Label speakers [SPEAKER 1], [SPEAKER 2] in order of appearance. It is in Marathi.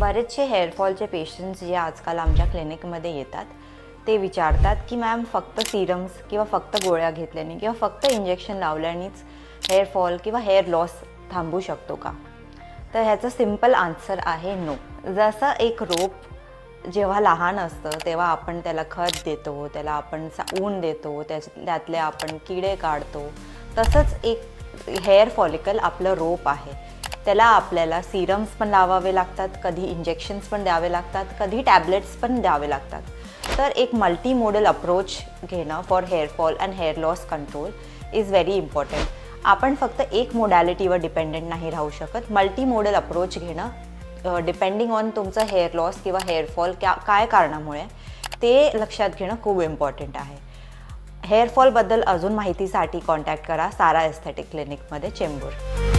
[SPEAKER 1] बरेचसे हेअरफॉलचे पेशंट्स जे आजकाल आमच्या क्लिनिकमध्ये येतात ते विचारतात की मॅम फक्त सिरम्स किंवा फक्त गोळ्या घेतल्याने किंवा फक्त इंजेक्शन लावल्यानेच हेअरफॉल किंवा हेअर लॉस थांबू शकतो का? तर ह्याचं सिम्पल आन्सर आहे नो. जसं एक रोप जेव्हा लहान असतं तेव्हा आपण त्याला खत देतो, त्याला आपण ऊन देतो, त्यातले आपण किडे काढतो, तसंच एक हेअर फॉलिकल आपलं रोप आहे. त्याला आपल्याला सिरम्स पण लावावे लागतात, कधी इंजेक्शन्स पण द्यावे लागतात, कधी टॅबलेट्स पण द्यावे लागतात. तर एक मल्टीमोडल अप्रोच घेणं for hair fall and hair loss control is very important. आपण फक्त एक मोडॅलिटीवर डिपेंडेंट नाही राहू शकत. मल्टीमोडल अप्रोच घेणं डिपेंडिंग ऑन तुमचं हेअर लॉस किंवा हेअरफॉल काय कारणामुळे ते लक्षात घेणं खूप इम्पॉर्टंट आहे. हेअरफॉलबद्दल अजून माहितीसाठी कॉन्टॅक्ट करा सारा एस्थेटिक क्लिनिकमध्ये, चेंबूर.